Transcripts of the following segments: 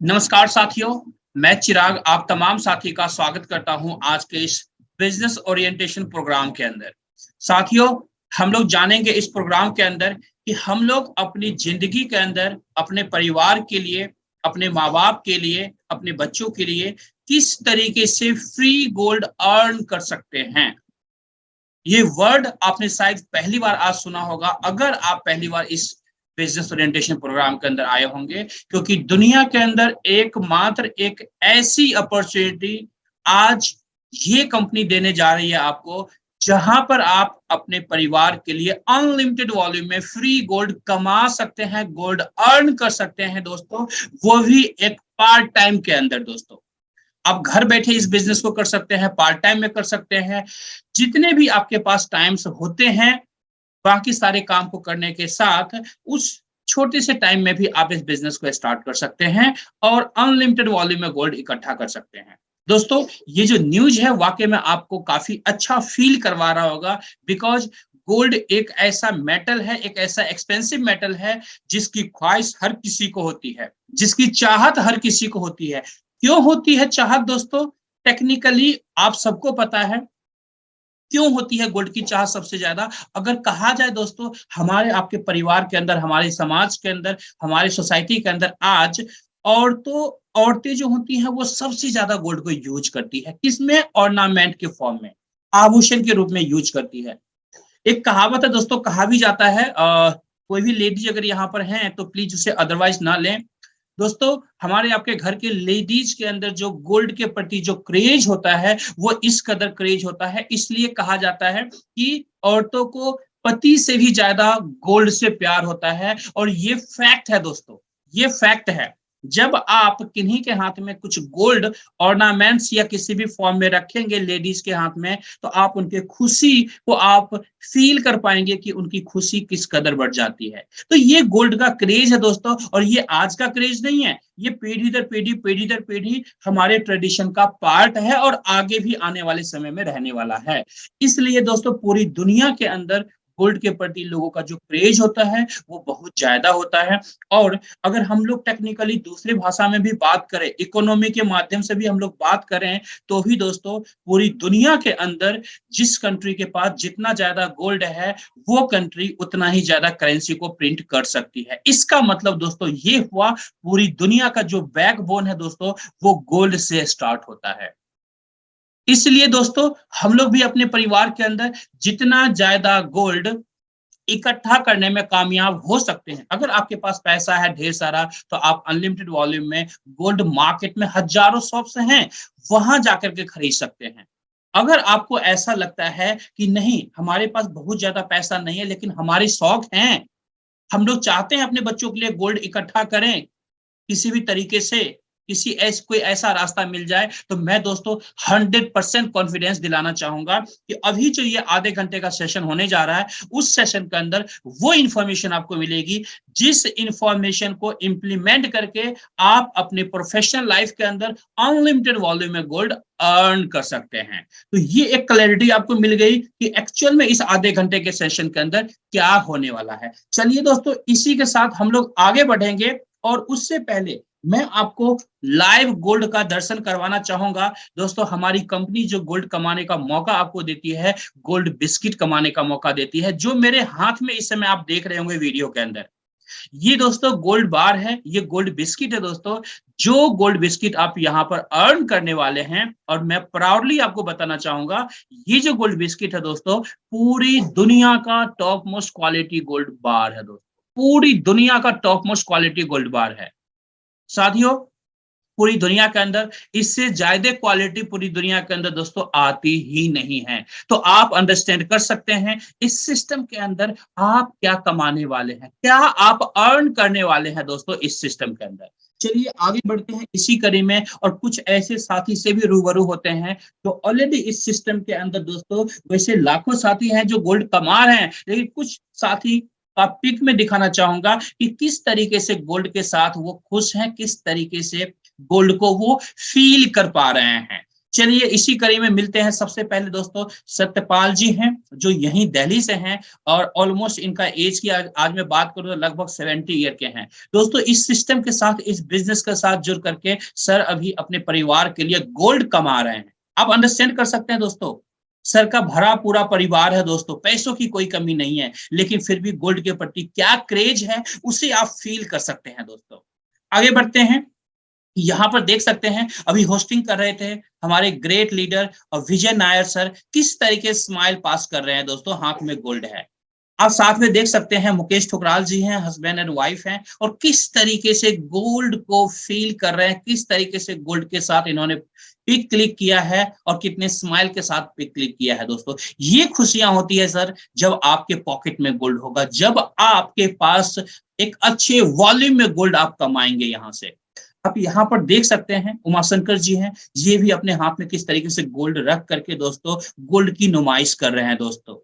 नमस्कार साथियों, मैं चिराग आप तमाम साथी का स्वागत करता हूं आज के इस बिजनेस ओरिएंटेशन प्रोग्राम के अंदर। साथियों, हम लोग जानेंगे इस प्रोग्राम के अंदर कि हम लोग अपनी जिंदगी के अंदर अपने परिवार के लिए, अपने माँ बाप के लिए, अपने बच्चों के लिए किस तरीके से फ्री गोल्ड अर्न कर सकते हैं। ये वर्ड आपने शायद पहली बार आज सुना होगा अगर आप पहली बार इस बिजनेस ओरिएंटेशन प्रोग्राम के अंदर आए होंगे, क्योंकि दुनिया के अंदर एकमात्र एक ऐसी अपॉर्चुनिटी आज ये कंपनी देने जा रही है आपको, जहां पर आप अपने परिवार के लिए अनलिमिटेड वॉल्यूम में फ्री गोल्ड कमा सकते हैं, गोल्ड अर्न कर सकते हैं दोस्तों, वो भी एक पार्ट टाइम के अंदर। दोस्तों, आप घर बैठे इस बिजनेस को कर सकते हैं, पार्ट टाइम में कर सकते हैं, जितने भी आपके पास टाइम्स होते हैं बाकी सारे काम को करने के साथ उस छोटे से टाइम में भी आप इस बिजनेस को स्टार्ट कर सकते हैं और अनलिमिटेड वॉल्यूम में गोल्ड इकट्ठा कर सकते हैं। दोस्तों, ये जो न्यूज है वाकई में आपको काफी अच्छा फील करवा रहा होगा, बिकॉज गोल्ड एक ऐसा मेटल है, एक ऐसा एक्सपेंसिव मेटल है जिसकी ख्वाहिश हर किसी को होती है, जिसकी चाहत हर किसी को होती है। क्यों होती है चाहत दोस्तों? टेक्निकली आप सबको पता है क्यों होती है गोल्ड की चाह सबसे ज्यादा। अगर कहा जाए दोस्तों, हमारे आपके परिवार के अंदर, हमारे समाज के अंदर, हमारे सोसाइटी के अंदर आज औरतें जो होती हैं वो सबसे ज्यादा गोल्ड को यूज करती है। किसमें? ऑर्नामेंट के फॉर्म में, आभूषण के रूप में यूज करती है। एक कहावत है दोस्तों, कहा भी जाता है, कोई भी लेडीज अगर यहाँ पर हैं तो प्लीज उसे अदरवाइज ना लें। दोस्तों, हमारे आपके घर के लेडीज के अंदर जो गोल्ड के प्रति जो क्रेज होता है वो इस कदर क्रेज होता है, इसलिए कहा जाता है कि औरतों को पति से भी ज्यादा गोल्ड से प्यार होता है। और ये फैक्ट है दोस्तों, ये फैक्ट है। जब आप किन्हीं के हाथ में कुछ गोल्ड ऑर्नामेंट्स या किसी भी फॉर्म में रखेंगे लेडीज के हाथ में, तो आप उनके खुशी को आप फील कर पाएंगे कि उनकी खुशी किस कदर बढ़ जाती है। तो ये गोल्ड का क्रेज है दोस्तों, और ये आज का क्रेज नहीं है, ये पीढ़ी दर पीढ़ी हमारे ट्रेडिशन का पार्ट है और आगे भी आने वाले समय में रहने वाला है। इसलिए दोस्तों, पूरी दुनिया के अंदर गोल्ड के प्रति लोगों का जो क्रेज होता है वो बहुत ज्यादा होता है। और अगर हम लोग टेक्निकली दूसरी भाषा में भी बात करें, इकोनॉमी के माध्यम से भी हम लोग बात करें, तो भी दोस्तों पूरी दुनिया के अंदर जिस कंट्री के पास जितना ज्यादा गोल्ड है वो कंट्री उतना ही ज्यादा करेंसी को प्रिंट कर सकती है। इसका मतलब दोस्तों ये हुआ, पूरी दुनिया का जो बैकबोन है दोस्तों वो गोल्ड से स्टार्ट होता है। इसलिए दोस्तों, हम लोग भी अपने परिवार के अंदर जितना ज्यादा गोल्ड इकट्ठा करने में कामयाब हो सकते हैं। अगर आपके पास पैसा है ढेर सारा, तो आप अनलिमिटेड वॉल्यूम में गोल्ड मार्केट में हजारों शॉप्स हैं, वहां जाकर के खरीद सकते हैं। अगर आपको ऐसा लगता है कि नहीं, हमारे पास बहुत ज्यादा पैसा नहीं है लेकिन हमारे शौक हैं, हम लोग चाहते हैं अपने बच्चों के लिए गोल्ड इकट्ठा करें, किसी भी तरीके से कोई ऐसा रास्ता मिल जाए, तो मैं दोस्तों 100% कॉन्फिडेंस दिलाना चाहूंगा कि अभी जो ये आधे घंटे का सेशन होने जा रहा है, उस सेशन के अंदर वो इंफॉर्मेशन आपको मिलेगी जिस इंफॉर्मेशन को इंप्लीमेंट करके आप अपने प्रोफेशनल लाइफ के अंदर अनलिमिटेड वॉल्यूम में गोल्ड अर्न कर सकते हैं। तो ये एक क्लैरिटी आपको मिल गई कि एक्चुअल में इस आधे घंटे के सेशन के अंदर क्या होने वाला है। चलिए दोस्तों, इसी के साथ हम लोग आगे बढ़ेंगे, और उससे पहले मैं आपको लाइव गोल्ड का दर्शन करवाना चाहूंगा। दोस्तों, हमारी कंपनी जो गोल्ड कमाने का मौका आपको देती है, गोल्ड बिस्किट कमाने का मौका देती है, जो मेरे हाथ में इस समय आप देख रहे होंगे वीडियो के अंदर। ये दोस्तों गोल्ड बार है, ये गोल्ड बिस्किट है दोस्तों। जो गोल्ड बिस्किट आप यहाँ पर अर्न करने वाले हैं, और मैं प्राउडली आपको बताना चाहूंगा, ये जो गोल्ड बिस्किट है दोस्तों पूरी दुनिया का टॉप मोस्ट क्वालिटी गोल्ड बार है दोस्तों, पूरी दुनिया का टॉप मोस्ट क्वालिटी गोल्ड बार है साथियों। पूरी दुनिया के अंदर इससे ज्यादा क्वालिटी पूरी दुनिया के अंदर दोस्तों आती ही नहीं है। तो आप अंडरस्टैंड कर सकते हैं इस सिस्टम के अंदर आप क्या कमाने वाले हैं, क्या आप अर्न करने वाले हैं दोस्तों इस सिस्टम के अंदर। चलिए आगे बढ़ते हैं इसी कड़ी में, और कुछ ऐसे साथी से भी रूबरू होते हैं जो ऑलरेडी इस सिस्टम के अंदर दोस्तों, वैसे लाखों साथी हैं जो गोल्ड कमा रहे हैं, लेकिन कुछ साथी का पिक में दिखाना चाहूंगा कि किस तरीके से गोल्ड के साथ वो खुश हैं, किस तरीके से गोल्ड को वो फील कर पा रहे हैं। चलिए इसी कड़ी में मिलते हैं। सबसे पहले दोस्तों सत्यपाल जी हैं जो यहीं दिल्ली से हैं और ऑलमोस्ट इनका एज की आज मैं बात करूं तो लगभग 70 ईयर के हैं। दोस्तों इस सिस्टम के साथ, इस बिजनेस के साथ जुड़ करके सर अभी अपने परिवार के लिए गोल्ड कमा रहे हैं। आप अंडरस्टैंड कर सकते हैं दोस्तों, सर का भरा पूरा परिवार है दोस्तों, पैसों की कोई कमी नहीं है, लेकिन फिर भी गोल्ड के प्रति क्या क्रेज है उसे आप फील कर सकते हैं दोस्तों। आगे बढ़ते हैं। यहाँ पर देख सकते हैं अभी होस्टिंग कर रहे थे हमारे ग्रेट लीडर और विजय नायर सर, किस तरीके स्माइल पास कर रहे हैं दोस्तों, हाथ में गोल्ड है। आप साथ में देख सकते हैं मुकेश ठुकराल जी हैं, हस्बैंड एंड वाइफ हैं, और किस तरीके से गोल्ड को फील कर रहे हैं, किस तरीके से गोल्ड के साथ इन्होंने पिक क्लिक किया है और कितने स्माइल के साथ पिक क्लिक किया है दोस्तों। ये खुशियां होती है सर जब आपके पॉकेट में गोल्ड होगा, जब आपके पास एक अच्छे वॉल्यूम में गोल्ड आप कमाएंगे। यहां से आप यहाँ पर देख सकते हैं उमाशंकर जी हैं, ये भी अपने हाथ में किस तरीके से गोल्ड रख करके दोस्तों गोल्ड की नुमाइश कर रहे हैं दोस्तों।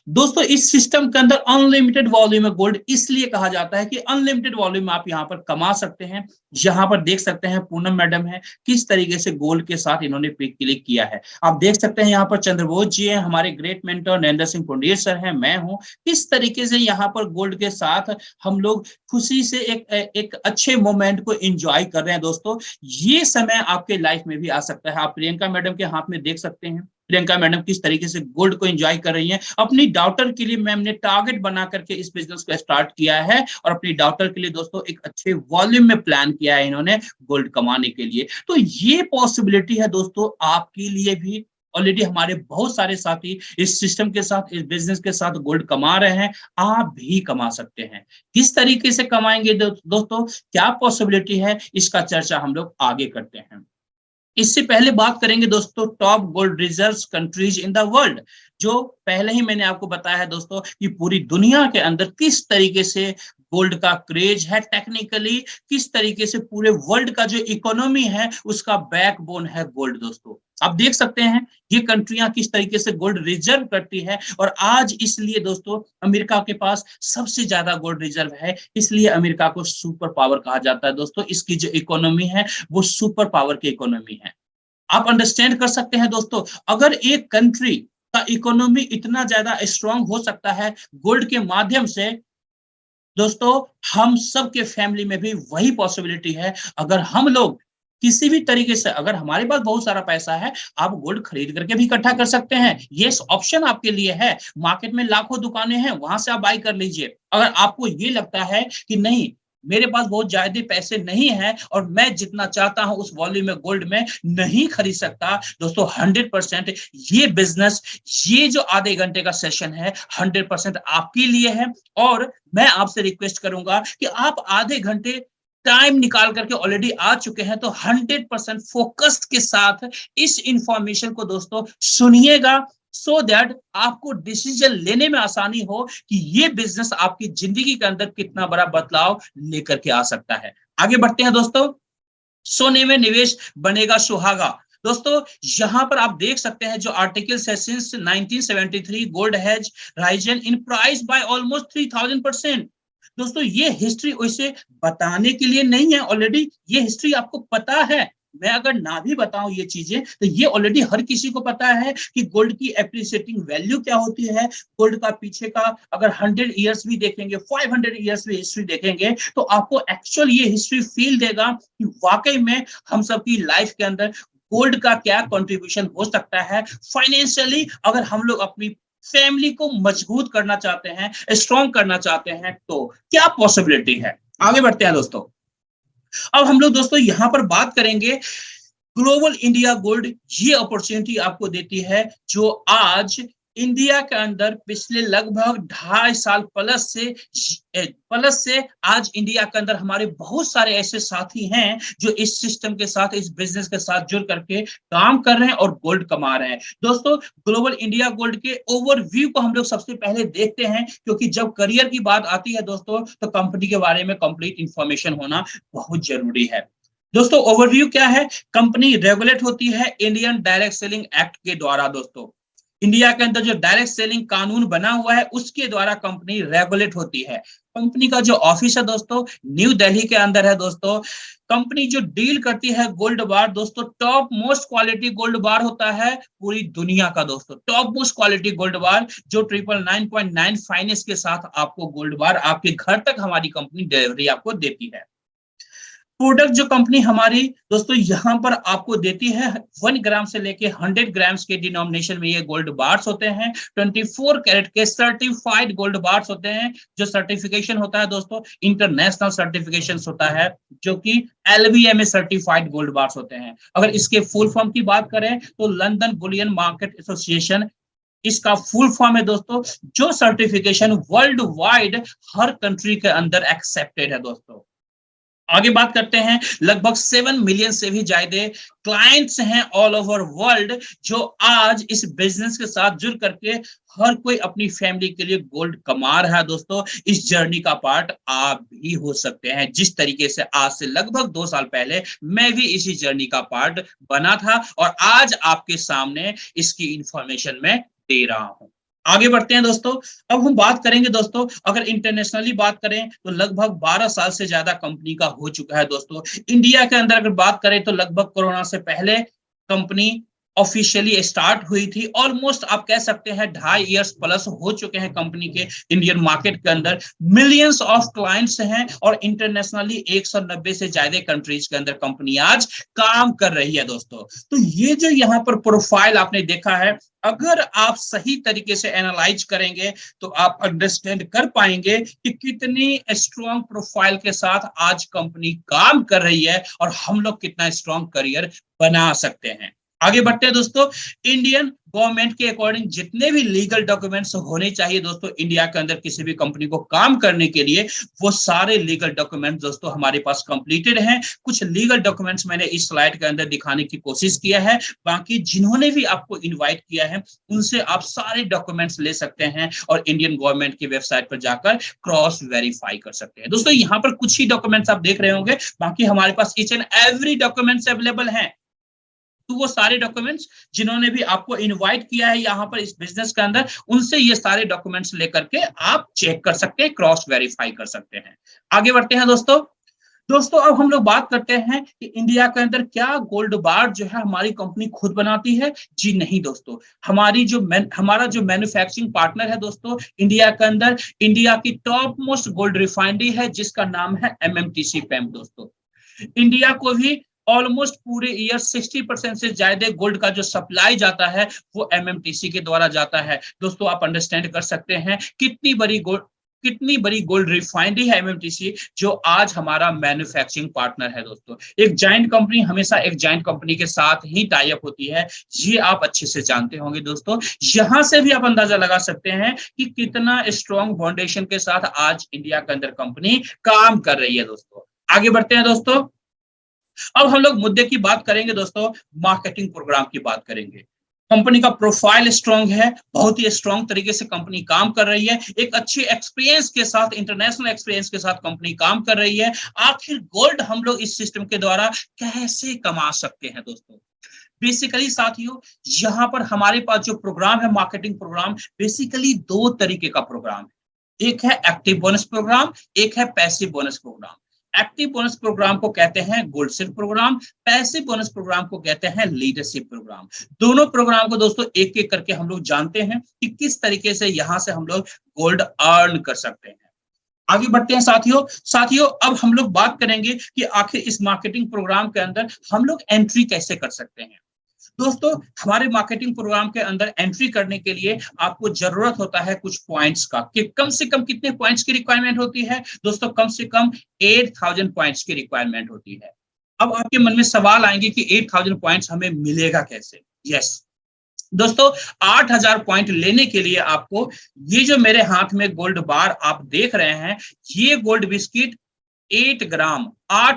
दोस्तों इस सिस्टम के अंदर अनलिमिटेड वॉल्यूम में गोल्ड इसलिए कहा जाता है कि अनलिमिटेड वॉल्यूम में आप यहाँ पर कमा सकते हैं। यहाँ पर देख सकते हैं पूनम मैडम है, किस तरीके से गोल्ड के साथ इन्होंने पिक क्लिक किया है। आप देख सकते हैं यहाँ पर चंद्रबोध जी हैं, हमारे great mentor Narendra Singh Pundir sir हैं, मैं हूँ। किस तरीके से यहाँ पर गोल्ड के साथ हम लोग खुशी से एक अच्छे मोमेंट को एंजॉय कर रहे हैं दोस्तों। ये समय आपके लाइफ में भी आ सकता है। आप प्रियंका मैडम के हाथ में देख सकते हैं, प्रियंका मैडम किस तरीके से गोल्ड को एंजॉय कर रही हैं। अपनी डॉटर के लिए मैम ने टारगेट बना करके इस बिजनेस को स्टार्ट किया है और अपनी डॉटर के लिए दोस्तों एक अच्छे वॉल्यूम में प्लान किया है इन्होंने गोल्ड कमाने के लिए। तो ये पॉसिबिलिटी है दोस्तों आपके लिए भी। ऑलरेडी हमारे बहुत सारे साथी इस सिस्टम के साथ, इस बिजनेस के साथ गोल्ड कमा रहे हैं, आप भी कमा सकते हैं। किस तरीके से कमाएंगे दोस्तों, क्या पॉसिबिलिटी है, इसका चर्चा हम लोग आगे करते हैं। इससे पहले बात करेंगे दोस्तों top gold reserve countries in the world, जो पहले ही मैंने आपको बताया है दोस्तों कि पूरी दुनिया के अंदर किस तरीके से गोल्ड का क्रेज है, टेक्निकली किस तरीके से पूरे वर्ल्ड का जो इकोनॉमी है उसका बैकबोन है गोल्ड दोस्तों। आप देख सकते हैं ये कंट्रियां किस तरीके से गोल्ड रिजर्व करती है, और आज इसलिए दोस्तों अमेरिका के पास सबसे ज्यादा गोल्ड रिजर्व है, इसलिए अमेरिका को सुपर पावर कहा जाता है दोस्तों। इसकी जो इकोनॉमी है वो सुपर पावर की इकोनॉमी है। आप अंडरस्टैंड कर सकते हैं दोस्तों, अगर एक कंट्री का इकोनॉमी इतना ज्यादा स्ट्रांग हो सकता है गोल्ड के माध्यम से, दोस्तों हम सब के फैमिली में भी वही पॉसिबिलिटी है। अगर हम लोग किसी भी तरीके से, अगर हमारे पास बहुत सारा पैसा है, आप गोल्ड खरीद करके भी इकट्ठा कर सकते हैं। ये ऑप्शन आपके लिए है। मार्केट में लाखों दुकानें हैं, वहां से आप बाई कर लीजिए। अगर आपको ये लगता है कि नहीं मेरे पास बहुत ज्यादा पैसे नहीं है और मैं जितना चाहता हूं उस वॉल्यूम में गोल्ड में नहीं खरीद सकता, दोस्तों 100% ये बिजनेस, ये जो आधे घंटे का सेशन है 100% आपके लिए है। और मैं आपसे रिक्वेस्ट करूंगा कि आप आधे घंटे टाइम निकाल करके ऑलरेडी आ चुके हैं, तो 100% फोकस्ड के साथ इस इंफॉर्मेशन को दोस्तों सुनिएगा, सो दैट आपको डिसीजन लेने में आसानी हो कि ये बिजनेस आपकी जिंदगी के अंदर कितना बड़ा बदलाव लेकर के आ सकता है। आगे बढ़ते हैं दोस्तों। सोने में निवेश बनेगा सुहागा। दोस्तों यहां पर आप देख सकते हैं जो आर्टिकल है, since 1973 gold has risen in price by almost 3000%। दोस्तों ये हिस्ट्री वैसे बताने के लिए नहीं है, ऑलरेडी ये हिस्ट्री आपको पता है। मैं अगर ना भी बताऊं ये चीजें तो ये ऑलरेडी हर किसी को पता है कि गोल्ड की एप्रिसिएटिंग वैल्यू क्या होती है। गोल्ड का पीछे का अगर 100 इयर्स भी देखेंगे, 500 इयर्स भी हिस्ट्री देखेंगे, तो आपको एक्चुअल ये हिस्ट्री फील देगा कि वाकई में हम सबकी लाइफ के अंदर गोल्ड का क्या कंट्रीब्यूशन हो सकता है फाइनेंशियली। अगर हम लोग अपनी फैमिली को मजबूत करना चाहते हैं, स्ट्रॉन्ग करना चाहते हैं, तो क्या पॉसिबिलिटी है। आगे बढ़ते हैं दोस्तों। अब हम लोग दोस्तों यहां पर बात करेंगे ग्लोबल इंडिया गोल्ड। ये अपॉर्चुनिटी आपको देती है जो आज इंडिया के अंदर पिछले लगभग 2.5 साल प्लस से आज इंडिया के अंदर हमारे बहुत सारे ऐसे साथी हैं जो इस सिस्टम के साथ, इस बिजनेस के साथ जुड़ करके काम कर रहे हैं और गोल्ड कमा रहे हैं। दोस्तों ग्लोबल इंडिया गोल्ड के ओवरव्यू को हम लोग सबसे पहले देखते हैं, क्योंकि जब करियर की बात आती है दोस्तों तो कंपनी के बारे में कंप्लीट इंफॉर्मेशन होना बहुत जरूरी है। दोस्तों ओवरव्यू क्या है, कंपनी रेगुलेट होती है इंडियन डायरेक्ट सेलिंग एक्ट के द्वारा। दोस्तों इंडिया के अंदर जो डायरेक्ट सेलिंग कानून बना हुआ है उसके द्वारा कंपनी रेगुलेट होती है। कंपनी का जो ऑफिस है दोस्तों न्यू दिल्ली के अंदर है दोस्तों। कंपनी जो डील करती है गोल्ड बार दोस्तों, टॉप मोस्ट क्वालिटी गोल्ड बार होता है पूरी दुनिया का दोस्तों, टॉप मोस्ट क्वालिटी गोल्ड बार जो 999.9 फाइनेंस के साथ आपको गोल्ड बार आपके घर तक हमारी कंपनी डिलीवरी आपको देती है। प्रोडक्ट जो कंपनी हमारी दोस्तों यहां पर आपको देती है 1 ग्राम से लेके 100 ग्राम्स के डिनोमिनेशन में ये गोल्ड बार्स होते हैं। 24 कैरेट के सर्टिफाइड गोल्ड बार्स होते हैं। जो सर्टिफिकेशन होता है दोस्तों इंटरनेशनल सर्टिफिकेशन होता है जो कि LVMA सर्टिफाइड गोल्ड बार्स होते हैं। अगर इसके फुल फॉर्म की बात करें तो लंदन बुलियन मार्केट एसोसिएशन इसका फुल फॉर्म है दोस्तों, जो सर्टिफिकेशन वर्ल्ड वाइड हर कंट्री के अंदर एक्सेप्टेड है दोस्तों। आगे बात करते हैं, लगभग 7 मिलियन से भी ज्यादा क्लाइंट्स हैं ऑल ओवर वर्ल्ड जो आज इस बिजनेस के साथ जुड़ करके हर कोई अपनी फैमिली के लिए गोल्ड कमा रहा है दोस्तों। इस जर्नी का पार्ट आप भी हो सकते हैं, जिस तरीके से आज से लगभग 2 साल पहले मैं भी इसी जर्नी का पार्ट बना था और आज आपके सामने इसकी इंफॉर्मेशन मैं दे रहा हूं। आगे बढ़ते हैं दोस्तों। अब हम बात करेंगे दोस्तों, अगर इंटरनेशनली बात करें तो लगभग 12 साल से ज्यादा कंपनी का हो चुका है दोस्तों। इंडिया के अंदर अगर बात करें तो लगभग कोरोना से पहले कंपनी ऑफिशियली स्टार्ट हुई थी। ऑलमोस्ट आप कह सकते हैं 2.5 इयर्स प्लस हो चुके हैं कंपनी के इंडियन मार्केट के अंदर। मिलियंस ऑफ क्लाइंट्स हैं और इंटरनेशनली 190 से ज्यादा कंट्रीज के अंदर कंपनी आज काम कर रही है दोस्तों। तो ये जो यहाँ पर प्रोफाइल आपने देखा है, अगर आप सही तरीके से एनालाइज करेंगे तो आप अंडरस्टैंड कर पाएंगे कि कितनी स्ट्रॉन्ग प्रोफाइल के साथ आज कंपनी काम कर रही है और हम लोग कितना स्ट्रॉन्ग करियर बना सकते हैं। आगे बढ़ते हैं दोस्तों। इंडियन गवर्नमेंट के अकॉर्डिंग जितने भी लीगल डॉक्यूमेंट्स होने चाहिए दोस्तों इंडिया के अंदर किसी भी कंपनी को काम करने के लिए, वो सारे लीगल डॉक्यूमेंट्स दोस्तों हमारे पास कंप्लीटेड हैं। कुछ लीगल डॉक्यूमेंट्स मैंने इस स्लाइड के अंदर दिखाने की कोशिश किया है, बाकी जिन्होंने भी आपको इन्वाइट किया है उनसे आप सारे डॉक्यूमेंट्स ले सकते हैं और इंडियन गवर्नमेंट की वेबसाइट पर जाकर क्रॉस वेरीफाई कर सकते हैं। दोस्तों यहाँ पर कुछ ही डॉक्यूमेंट्स आप देख रहे होंगे, बाकी हमारे पास each and every documents available हैं। तो वो सारे डॉक्यूमेंट्स जिन्होंने भी आपको इनवाइट किया है यहाँ पर इस बिजनेस के अंदर, उनसे ये सारे डॉक्यूमेंट्स लेकर के आप चेक कर सकते हैं, क्रॉस वेरीफाई कर सकते हैं। आगे बढ़ते हैं दोस्तों। अब हम लोग बात करते हैं कि इंडिया के अंदर क्या गोल्ड बार जो है हमारी कंपनी खुद बनाती है। जी नहीं दोस्तों, हमारा जो मैन्युफैक्चरिंग पार्टनर है दोस्तों इंडिया के अंदर, इंडिया की टॉप मोस्ट गोल्ड रिफाइनरी है जिसका नाम है MMTC PEM दोस्तों। इंडिया को भी ऑलमोस्ट पूरे ईयर 60% से ज्यादा गोल्ड का जो सप्लाई जाता है वो MMTC के द्वारा जाता है दोस्तों। आप अंडरस्टैंड कर सकते हैं कितनी बड़ी गोल्ड रिफाइनरी है MMTC, जो आज हमारा मैन्युफैक्चरिंग पार्टनर है दोस्तों। एक जायंट कंपनी हमेशा एक जायंट कंपनी के साथ ही टाई अप होती है, ये आप अच्छे से जानते होंगे दोस्तों। यहां से भी आप अंदाजा लगा सकते हैं कि कितना स्ट्रॉन्ग फाउंडेशन के साथ आज इंडिया के अंदर कंपनी काम कर रही है दोस्तों। आगे बढ़ते हैं दोस्तों। अब हम लोग मुद्दे की बात करेंगे दोस्तों, मार्केटिंग प्रोग्राम की बात करेंगे। कंपनी का प्रोफाइल स्ट्रांग है, बहुत ही स्ट्रांग तरीके से कंपनी काम कर रही है, एक अच्छे एक्सपीरियंस के साथ, इंटरनेशनल एक्सपीरियंस के साथ कंपनी काम कर रही है। आखिर गोल्ड हम लोग इस सिस्टम के द्वारा कैसे कमा सकते हैं दोस्तों? बेसिकली साथियों, यहाँ पर हमारे पास जो प्रोग्राम है मार्केटिंग प्रोग्राम, बेसिकली 2 तरीके का प्रोग्राम है। एक है एक्टिव बोनस प्रोग्राम, एक है passive bonus program. Active bonus program को कहते हैं gold silk program, passive bonus program को कहते हैं लीडरशिप प्रोग्राम। दोनों प्रोग्राम को दोस्तों एक एक करके हम लोग जानते हैं कि किस तरीके से यहां से हम लोग गोल्ड अर्न कर सकते हैं। आगे बढ़ते हैं साथियों, अब हम लोग बात करेंगे कि आखिर इस मार्केटिंग प्रोग्राम के अंदर हम लोग एंट्री कैसे कर सकते हैं। दोस्तों, हमारे मार्केटिंग प्रोग्राम के अंदर एंट्री करने के लिए आपको जरूरत होता है कुछ पॉइंट्स का, कि कम से कम कितने पॉइंट्स की रिक्वायरमेंट होती है दोस्तों? कम से कम 8000 पॉइंट्स की रिक्वायरमेंट होती है। अब आपके मन में सवाल आएंगे कि 8000 पॉइंट्स हमें मिलेगा कैसे? यस दोस्तों, 8000 पॉइंट लेने के लिए आपको ये जो मेरे हाथ में गोल्ड बार आप देख रहे हैं, ये गोल्ड बिस्किट 8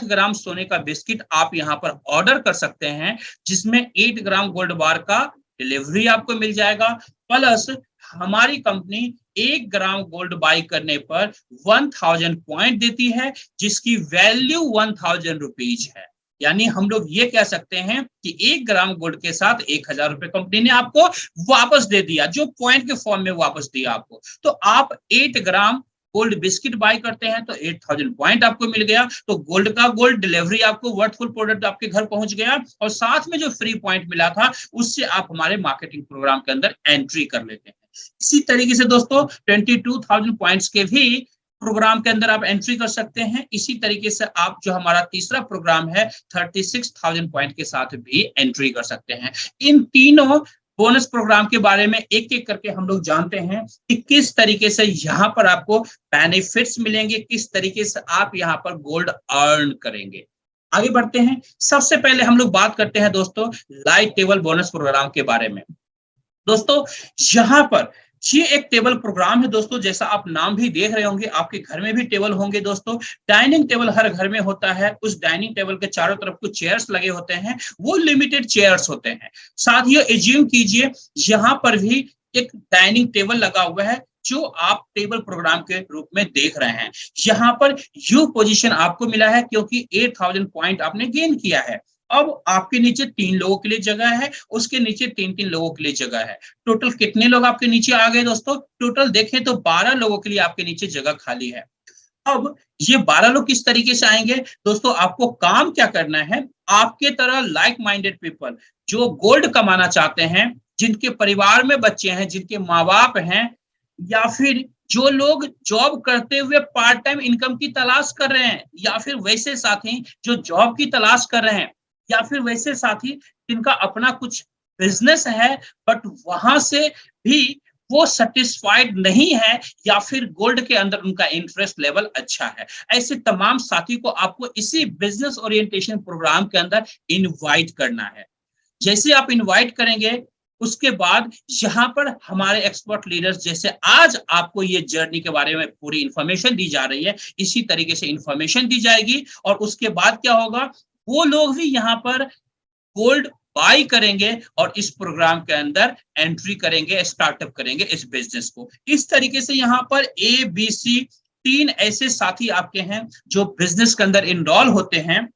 ग्राम सोने का बिस्किट आप यहां पर ऑर्डर कर सकते हैं, जिसमें 8 ग्राम गोल्ड बार का डिलीवरी आपको मिल जाएगा। प्लस हमारी कंपनी 1 ग्राम गोल्ड बाई करने पर 1000 पॉइंट देती है, जिसकी वैल्यू 1000 रुपीज है। यानी हम लोग ये कह सकते हैं कि 1 ग्राम गोल्ड के साथ 1000 रुपए कंपनी ने आपको वापस दे दिया, जो पॉइंट के फॉर्म में वापस दिया आपको। तो आप 8 ग्राम गोल्ड बिस्किट बाय करते हैं तो 8000 पॉइंट आपको मिल गया। तो गोल्ड का गोल्ड डिलीवरी आपको वर्थफुल प्रोडक्ट आपके घर पहुंच गया, और साथ में जो फ्री पॉइंट मिला था उससे आप हमारे मार्केटिंग प्रोग्राम के अंदर एंट्री कर लेते हैं। इसी तरीके से दोस्तों 22,000 पॉइंट्स के भी प्रोग्राम के अंदर आप एंट्री कर सकते हैं। इसी तरीके से आप जो हमारा तीसरा प्रोग्राम है 36,000 पॉइंट के साथ भी एंट्री कर सकते हैं। इन तीनों बोनस प्रोग्राम के बारे में एक एक करके हम लोग जानते हैं कि किस तरीके से यहाँ पर आपको बेनिफिट्स मिलेंगे, किस तरीके से आप यहाँ पर गोल्ड अर्न करेंगे। आगे बढ़ते हैं। सबसे पहले हम लोग बात करते हैं दोस्तों लाइव टेबल बोनस प्रोग्राम के बारे में। दोस्तों यहाँ पर ये एक टेबल प्रोग्राम है दोस्तों, जैसा आप नाम भी देख रहे होंगे, आपके घर में भी टेबल होंगे दोस्तों। डाइनिंग टेबल हर घर में होता है, उस डाइनिंग टेबल के चारों तरफ कुछ चेयर्स लगे होते हैं, वो लिमिटेड चेयर्स होते हैं। साथियों एज्यूम कीजिए यहाँ पर भी एक डाइनिंग टेबल लगा हुआ है जो आप टेबल प्रोग्राम के रूप में देख रहे हैं। यहाँ पर यू पोजीशन आपको मिला है क्योंकि 8000 पॉइंट आपने गेन किया है। अब आपके नीचे 3 लोगों के लिए जगह है, उसके नीचे 3-3 लोगों के लिए जगह है। टोटल कितने लोग आपके नीचे आ गए दोस्तों? टोटल देखें तो 12 लोगों के लिए आपके नीचे जगह खाली है। अब ये 12 लोग किस तरीके से आएंगे दोस्तों? आपको काम क्या करना है, आपके तरह लाइक माइंडेड पीपल जो गोल्ड कमाना चाहते हैं, जिनके परिवार में बच्चे हैं, जिनके माँ बाप हैं, या फिर जो लोग जॉब करते हुए पार्ट टाइम इनकम की तलाश कर रहे हैं, या फिर वैसे साथी जो जॉब की तलाश कर रहे हैं, या फिर वैसे साथी जिनका अपना कुछ बिजनेस है बट वहां से भी वो सेटिस्फाइड नहीं है, या फिर गोल्ड के अंदर उनका इंटरेस्ट लेवल अच्छा है। ऐसे तमाम साथी को आपको इसी बिजनेस ओरिएंटेशन प्रोग्राम के अंदर इनवाइट करना है। जैसे आप इनवाइट करेंगे उसके बाद यहाँ पर हमारे एक्सपर्ट लीडर्स, जैसे आज आपको ये जर्नी के बारे में पूरी इंफॉर्मेशन दी जा रही है, इसी तरीके से इंफॉर्मेशन दी जाएगी। और उसके बाद क्या होगा, वो लोग भी यहाँ पर गोल्ड बाई करेंगे और इस प्रोग्राम के अंदर एंट्री करेंगे, स्टार्टअप करेंगे इस बिजनेस को। इस तरीके से यहाँ पर ABC 3 ऐसे साथी आपके हैं जो बिजनेस के अंदर इनरोल होते हैं।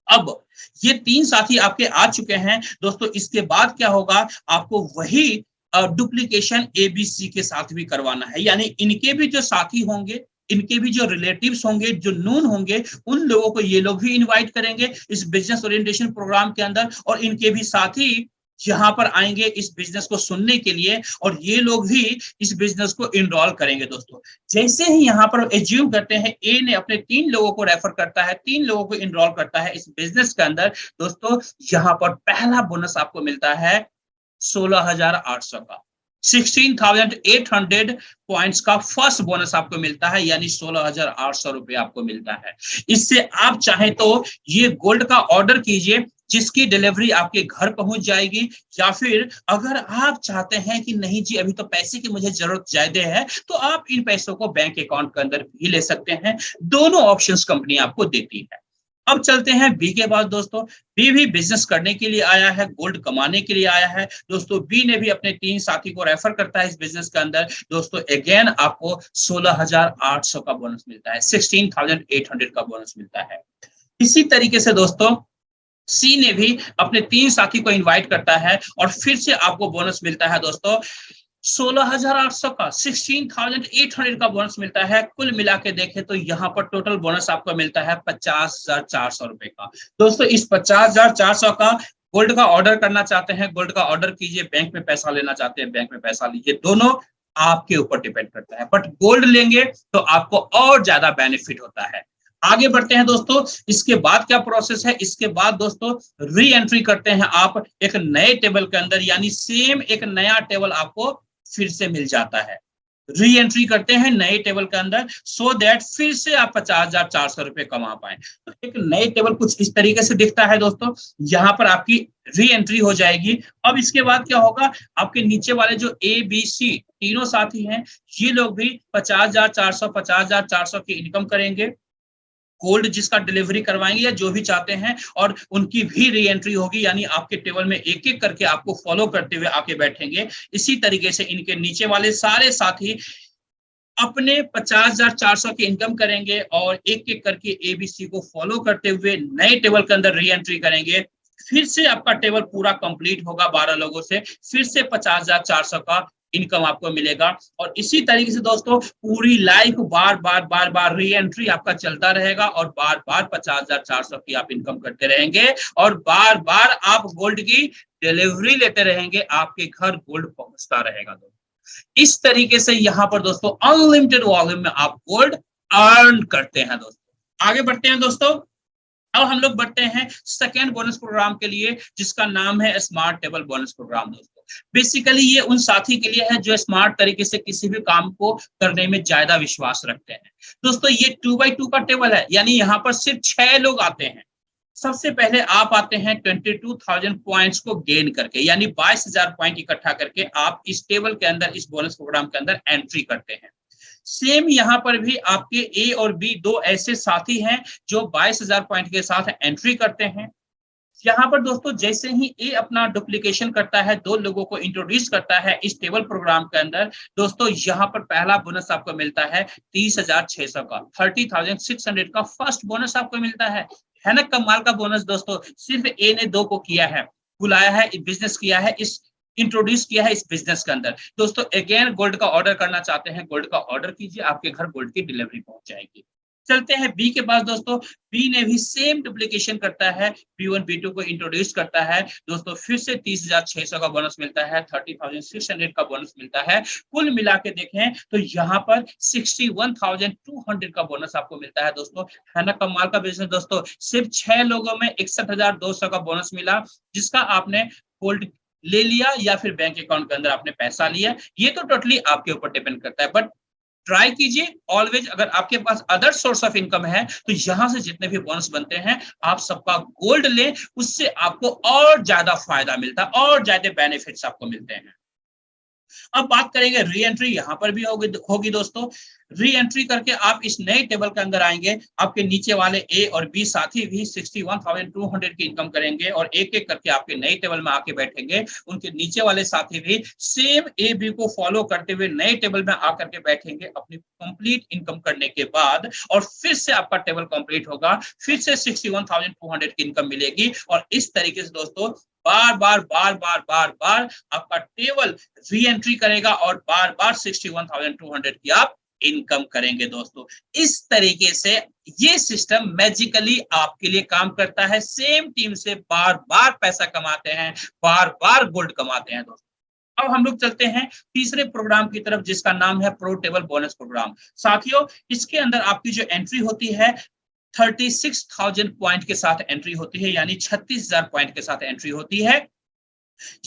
अब ये 3 साथी आपके आ चुके हैं दोस्तों। इसके बाद क्या होगा, आपको वही डुप्लीकेशन ABC के साथ भी करवाना है, यानी इनके भी जो साथी होंगे, इनके भी जो रिलेटिव्स होंगे, जो नून होंगे, उन लोगों को ये लोग भी इनवाइट करेंगे इस बिजनेस ओरिएंटेशन प्रोग्राम के अंदर, और इनके भी साथी यहाँ पर आएंगे इस बिजनेस को सुनने के लिए, और ये लोग भी इस बिजनेस को इनरोल करेंगे दोस्तों। जैसे ही यहाँ पर एज्यूम करते हैं ए ने अपने 3 लोगों को रेफर करता है, 3 लोगों को इनरोल करता है इस बिजनेस के अंदर दोस्तों, यहाँ पर पहला बोनस आपको मिलता है 16,800 का। 16,800 पॉइंट्स का फर्स्ट बोनस आपको मिलता है, यानी 16,800 रुपए आपको मिलता है। इससे आप चाहें तो ये गोल्ड का ऑर्डर कीजिए जिसकी डिलीवरी आपके घर पहुंच जाएगी, या फिर अगर आप चाहते हैं कि नहीं जी अभी तो पैसे की मुझे जरूरत ज्यादा है, तो आप इन पैसों को बैंक अकाउंट के अंदर भी ले सकते हैं। दोनों ऑप्शंस कंपनी आपको देती है। अब चलते हैं बी के बाद दोस्तों। बी भी बिजनेस करने के लिए आया है, गोल्ड कमाने के लिए आया है दोस्तों। बी ने भी अपने 3 साथी को रेफर करता है इस बिजनेस के अंदर दोस्तों। अगेन आपको 16,800 का बोनस मिलता है, 16,800 का बोनस मिलता है। इसी तरीके से दोस्तों सी ने भी अपने 3 साथी को इनवाइट करता है और फिर से आपको बोनस मिलता है दोस्तों 16,800 का, 16,800 का बोनस मिलता है। कुल मिला के देखें तो यहाँ पर टोटल बोनस आपको मिलता है 50,400 रुपए का दोस्तों। इस 50,400 का गोल्ड का ऑर्डर करना चाहते हैं, गोल्ड का ऑर्डर कीजिए, बैंक में पैसा लेना चाहते हैं, बैंक में पैसा लीजिए, दोनों आपके ऊपर डिपेंड करता है। बट गोल्ड लेंगे तो आपको और ज्यादा बेनिफिट होता है। आगे बढ़ते हैं दोस्तों। इसके बाद क्या प्रोसेस है, इसके बाद दोस्तों री एंट्री करते हैं आप एक नए टेबल के अंदर, यानी सेम एक नया टेबल आपको फिर से मिल जाता है। री एंट्री करते हैं नए टेबल के अंदर सो दैट फिर से आप 50,400 रुपए कमा पाए। तो एक नए टेबल कुछ इस तरीके से दिखता है दोस्तों। यहाँ पर आपकी री एंट्री हो जाएगी। अब इसके बाद क्या होगा, आपके नीचे वाले जो ABC तीनों साथी हैं, ये लोग भी 50,400 की इनकम करेंगे, गोल्ड जिसका डिलीवरी करवाएंगे या जो भी चाहते हैं, और उनकी भी री एंट्री होगी, यानी आपके टेबल में एक एक करके आपको फॉलो करते हुए आके बैठेंगे। इसी तरीके से इनके नीचे वाले सारे साथी अपने 50,400 की इनकम करेंगे और एक एक करके एबीसी को फॉलो करते हुए नए टेबल के अंदर री एंट्री करेंगे, फिर से आपका टेबल पूरा कंप्लीट होगा 12 लोगों से, फिर से 50,400 का इनकम आपको मिलेगा। और इसी तरीके से दोस्तों पूरी लाइफ बार बार री एंट्री आपका चलता रहेगा और बार बार 50,400 की आप इनकम करते रहेंगे और बार बार आप गोल्ड की डिलीवरी लेते रहेंगे, आपके घर गोल्ड पहुंचता रहेगा। इस तरीके से यहां पर दोस्तों अनलिमिटेड वॉल्यूम में आप गोल्ड अर्न करते हैं। दोस्तों आगे बढ़ते हैं दोस्तों, अब हम लोग बढ़ते हैं सेकेंड बोनस प्रोग्राम के लिए जिसका नाम है स्मार्ट टेबल बोनस प्रोग्राम। दोस्तों बेसिकली ये उन साथी के लिए है जो स्मार्ट तरीके से किसी भी काम को करने में ज्यादा विश्वास रखते हैं। दोस्तों ये 2x2 का टेबल है, यानी यहाँ पर सिर्फ 6 लोग आते हैं। सबसे पहले आप आते हैं 22,000 पॉइंट्स को गेन करके, यानी 22,000 पॉइंट इकट्ठा करके आप इस टेबल के अंदर, इस बोनस प्रोग्राम के अंदर एंट्री करते हैं। सेम यहाँ पर भी आपके ए और बी दो ऐसे साथी हैं जो 22,000 पॉइंट के साथ एंट्री करते हैं। यहाँ पर दोस्तों जैसे ही ए अपना डुप्लीकेशन करता है, 2 लोगों को इंट्रोड्यूस करता है इस टेबल प्रोग्राम के अंदर, दोस्तों यहाँ पर पहला बोनस आपको मिलता है 30,600 का, 30,600 का फर्स्ट बोनस आपको मिलता है ना। कमाल का बोनस दोस्तों, सिर्फ ए ने 2 को किया है, बुलाया है, बिजनेस किया है, इस इंट्रोड्यूस किया है इस बिजनेस के अंदर। दोस्तों अगेन गोल्ड का ऑर्डर करना चाहते हैं, गोल्ड का ऑर्डर कीजिए, आपके घर गोल्ड की डिलीवरी पहुंच जाएगी। चलते हैं बी के पास। दोस्तों बी ने भी सेम डुप्लीकेशन करता है, B1 B2 को इंट्रोड्यूस करता है। दोस्तों फिर से 30,600 का बोनस मिलता है, 30,600 का बोनस मिलता है। कुल मिला के देखें तो यहाँ पर 61,200 का बोनस आपको मिलता है। दोस्तों है ना कमाल का बिजनेस। दोस्तों सिर्फ 6 लोगों में 61,200 का बोनस मिला, जिसका आपने गोल्ड ले लिया या फिर बैंक अकाउंट के अंदर आपने पैसा लिया, ये तो टोटली आपके ऊपर डिपेंड करता है। बट ट्राई कीजिए ऑलवेज, अगर आपके पास अदर सोर्स ऑफ इनकम है तो यहां से जितने भी बोनस बनते हैं आप सबका गोल्ड ले, उससे आपको और ज्यादा फायदा मिलता है और ज्यादा बेनिफिट्स आपको मिलते हैं। अब बात करेंगे री एंट्री, यहां पर भी होगी दोस्तों। री एंट्री करके आप इस नए टेबल के अंदर आएंगे, आपके नीचे वाले ए और बी साथी भी 61,200 की इनकम करेंगे और एक एक करके आपके नए टेबल में आके बैठेंगे। उनके नीचे वाले साथी भी सेम ए बी को फॉलो करते हुए नए टेबल में आकर के बैठेंगे अपनी कंप्लीट इनकम करने के बाद, और फिर से आपका टेबल कंप्लीट होगा, फिर से 61,200 की इनकम मिलेगी। और इस तरीके से दोस्तों बार बार आपका टेबल री एंट्री करेगा और बार बार 61,200 की आप इनकम करेंगे। दोस्तों इस तरीके से ये सिस्टम मैजिकली आपके लिए काम करता है। सेम टीम से बार बार पैसा कमाते हैं, बार बार गोल्ड कमाते हैं। दोस्तों अब हम लोग चलते हैं तीसरे प्रोग्राम की तरफ जिसका नाम है प्रो टेबल बोनस प्रोग्राम। साथियों इसके अंदर आपकी जो एंट्री होती है 36,000 पॉइंट के साथ एंट्री होती है, यानी 36,000 पॉइंट के साथ एंट्री होती है।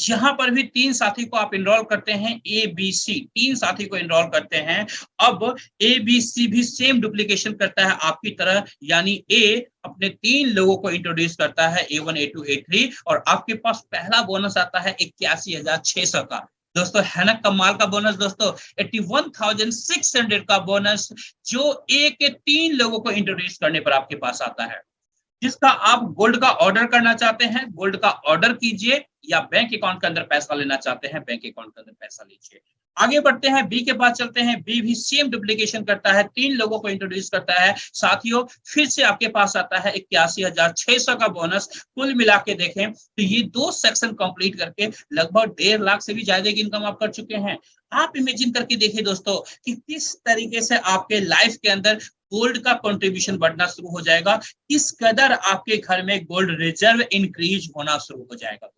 यहां पर भी 3 साथी को आप इनरोल करते हैं, ए बी सी 3 साथी को इनरोल करते हैं। अब ए बी सी भी सेम डुप्लीकेशन करता है आपकी तरह, यानी ए अपने 3 लोगों को इंट्रोड्यूस करता है, A1 A2 A3, और आपके पास पहला बोनस आता है 81,600 का। दोस्तों है ना कमाल का बोनस। दोस्तों 81,600 का बोनस जो ए के 3 लोगों को इंट्रोड्यूस करने पर आपके पास आता है, जिसका आप गोल्ड का ऑर्डर करना चाहते हैं, गोल्ड का ऑर्डर कीजिए, या बैंक अकाउंट के अंदर पैसा लेना चाहते हैं, बैंक अकाउंट के अंदर पैसा लीजिए। आगे बढ़ते हैं बी के पास चलते हैं। बी भी सेम डुप्लीकेशन करता है, 3 लोगों को इंट्रोड्यूस करता है। साथियों फिर से आपके पास आता है 81,600 का बोनस। कुल मिला के देखें तो ये 2 सेक्शन कंप्लीट करके लगभग 1.5 लाख से भी ज्यादा की इनकम आप कर चुके हैं। आप इमेजिन करके देखिए दोस्तों कि किस तरीके से आपके लाइफ के अंदर गोल्ड का कंट्रीब्यूशन बढ़ना शुरू हो जाएगा, किस कदर आपके घर में गोल्ड रिजर्व इंक्रीज होना शुरू हो जाएगा।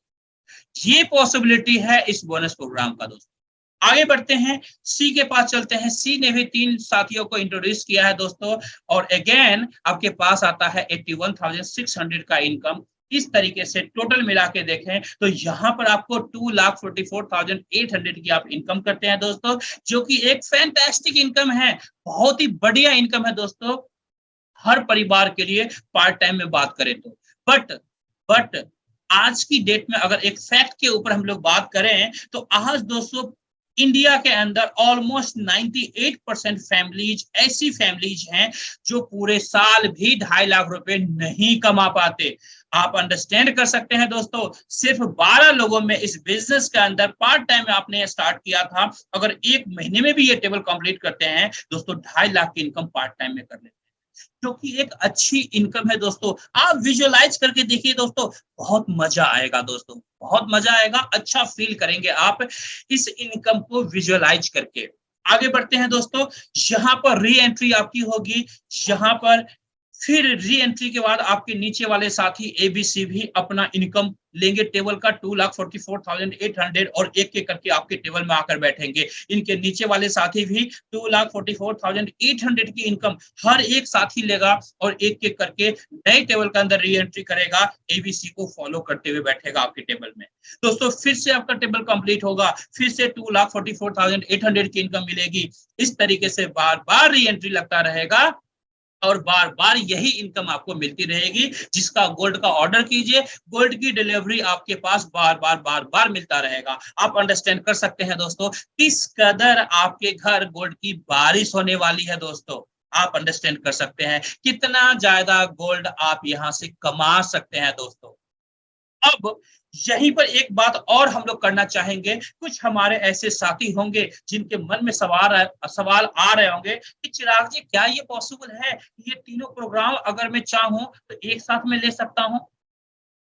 ये पॉसिबिलिटी है इस बोनस प्रोग्राम का। दोस्तों आगे बढ़ते हैं सी के पास चलते हैं। सी ने भी 3 साथियों को इंट्रोड्यूस किया है दोस्तों, और अगेन आपके पास आता है 81,600 का इनकम। इस तरीके से टोटल मिला के देखें तो यहाँ पर आपको 2,44,800 की आप इनकम करते हैं दोस्तों, जो कि एक फैंटास्टिक इनकम है, बहुत ही बढ़िया इनकम है दोस्तों हर परिवार के लिए पार्ट टाइम में बात करें तो। बट आज की डेट में अगर एक फैक्ट के ऊपर हम लोग बात करें तो आज दोस्तों इंडिया के अंदर ऑलमोस्ट 98% फैमिलीज ऐसी फैमिलीज हैं जो पूरे साल भी 2.5 लाख रुपए नहीं कमा पाते। आप अंडरस्टैंड कर सकते हैं दोस्तों, सिर्फ 12 लोगों में इस बिजनेस के अंदर पार्ट टाइम में आपने स्टार्ट किया था, अगर 1 महीने में भी ये टेबल कंप्लीट करते हैं दोस्तों, 2.5 लाख की इनकम पार्ट टाइम में कर लेते हैं, जो कि एक अच्छी इनकम है दोस्तों। आप विजुअलाइज करके देखिए दोस्तों, बहुत मजा आएगा दोस्तों, बहुत मजा आएगा, अच्छा फील करेंगे आप इस इनकम को विजुअलाइज करके। आगे बढ़ते हैं दोस्तों, यहाँ पर री एंट्री आपकी होगी, यहाँ पर फिर री एंट्री के बाद आपके नीचे वाले साथी एबीसी भी अपना इनकम लेंगे टेबल का 2,44,800 और एक एक करके आपके टेबल में आकर बैठेंगे। इनके नीचे वाले साथी भी 2,44,800 की इनकम हर एक साथी लेगा और एक एक करके नए टेबल के अंदर री एंट्री करेगा, एबीसी को फॉलो करते हुए बैठेगा आपके टेबल में। दोस्तों फिर से आपका टेबल कंप्लीट होगा, फिर से 2,44,800 की इनकम मिलेगी। इस तरीके से बार बार री एंट्री लगता रहेगा और बार बार यही इनकम आपको मिलती रहेगी। जिसका गोल्ड का ऑर्डर कीजिए, गोल्ड की डिलीवरी आपके पास बार बार मिलता रहेगा। आप अंडरस्टैंड कर सकते हैं दोस्तों, किस कदर आपके घर गोल्ड की बारिश होने वाली है दोस्तों। आप अंडरस्टैंड कर सकते हैं कितना ज्यादा गोल्ड आप यहां से कमा सकते हैं दोस्तों। अब यहीं पर एक बात और हम लोग करना चाहेंगे, कुछ हमारे ऐसे साथी होंगे जिनके मन में सवाल आ रहे होंगे कि चिराग जी क्या ये पॉसिबल है, ये तीनों प्रोग्राम अगर मैं चाहूं तो एक साथ में ले सकता हूं?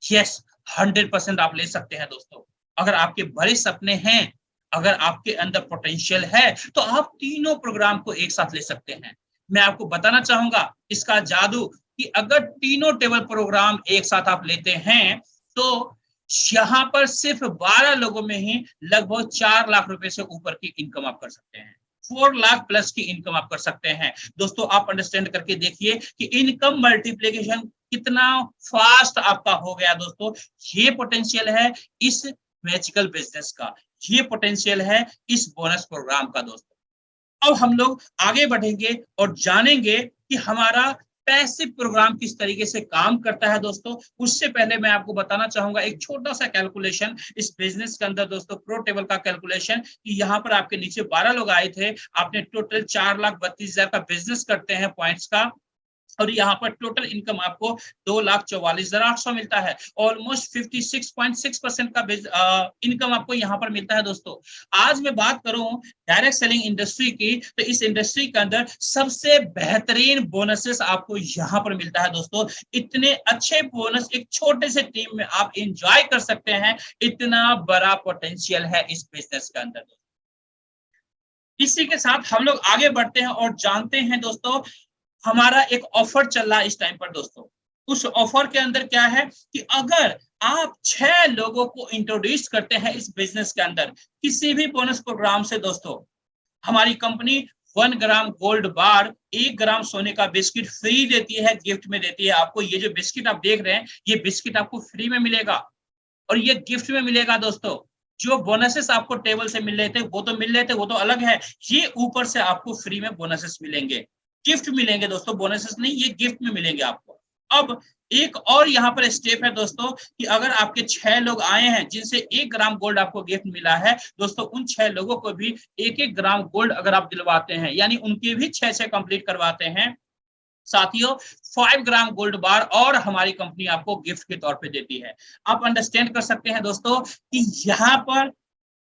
यस, 100% आप ले सकते हैं दोस्तों। अगर आपके बड़े सपने हैं, अगर आपके अंदर पोटेंशियल है, तो आप तीनों प्रोग्राम को एक साथ ले सकते हैं। मैं आपको बताना चाहूंगा इसका जादू, कि अगर तीनों टेबल प्रोग्राम एक साथ आप लेते हैं तो यहाँ पर सिर्फ 12 लोगों में ही लगभग 4 लाख रुपए से ऊपर की इनकम आप कर सकते हैं, 4 लाख प्लस की इनकम आप कर सकते हैं दोस्तों। आप अंडरस्टैंड करके देखिए कि इनकम मल्टीप्लिकेशन कितना फास्ट आपका हो गया दोस्तों। ये पोटेंशियल है इस मैजिकल बिजनेस का, ये पोटेंशियल है इस बोनस प्रोग्राम का दोस्तों। अब हम लोग आगे बढ़ेंगे और जानेंगे कि हमारा पैसिव प्रोग्राम किस तरीके से काम करता है दोस्तों। उससे पहले मैं आपको बताना चाहूंगा एक छोटा सा कैलकुलेशन इस बिजनेस के अंदर दोस्तों, प्रो टेबल का कैलकुलेशन, कि यहाँ पर आपके नीचे 12 लोग आए थे, आपने टोटल 4,32,000 का बिजनेस करते हैं पॉइंट्स का, और यहाँ पर टोटल इनकम आपको 2,44,800 मिलता है। ऑलमोस्ट 56.6% का इनकम आपको यहाँ पर मिलता है दोस्तों। आज मैं बात करूं डायरेक्ट सेलिंग इंडस्ट्री की, तो इस इंडस्ट्री के अंदर सबसे बेहतरीन बोनसेस आपको यहाँ पर मिलता है दोस्तों। इतने अच्छे बोनस एक छोटे से टीम में आप एंजॉय कर सकते हैं, इतना बड़ा पोटेंशियल है इस बिजनेस के अंदर। इसी के साथ हम लोग आगे बढ़ते हैं और जानते हैं दोस्तों, हमारा एक ऑफर चल रहा है इस टाइम पर दोस्तों। उस ऑफर के अंदर क्या है कि अगर आप 6 लोगों को इंट्रोड्यूस करते हैं इस बिजनेस के अंदर किसी भी बोनस प्रोग्राम से दोस्तों, हमारी कंपनी 1 ग्राम गोल्ड बार, 1 ग्राम सोने का बिस्किट फ्री देती है, गिफ्ट में देती है आपको। ये जो बिस्किट आप देख रहे हैं, ये बिस्किट आपको फ्री में मिलेगा और ये गिफ्ट में मिलेगा दोस्तों। जो बोनसेस आपको टेबल से मिल रहे थे वो तो मिल रहे थे, वो तो अलग है, ये ऊपर से आपको फ्री में बोनसेस मिलेंगे, गिफ्ट मिलेंगे दोस्तों, बोनसेस नहीं, ये गिफ्ट में मिलेंगे आपको। अब एक और यहाँ पर स्टेप है दोस्तों, कि अगर आपके 6 लोग आए हैं जिनसे 1 ग्राम गोल्ड आपको गिफ्ट मिला है दोस्तों, उन 6 लोगों को भी 1-1 ग्राम गोल्ड अगर आप दिलवाते हैं, यानी उनके भी 6 कंप्लीट करवाते हैं साथियों, 5 ग्राम गोल्ड बार और हमारी कंपनी आपको गिफ्ट के तौर पे देती है। आप अंडरस्टैंड कर सकते हैं दोस्तों कि यहाँ पर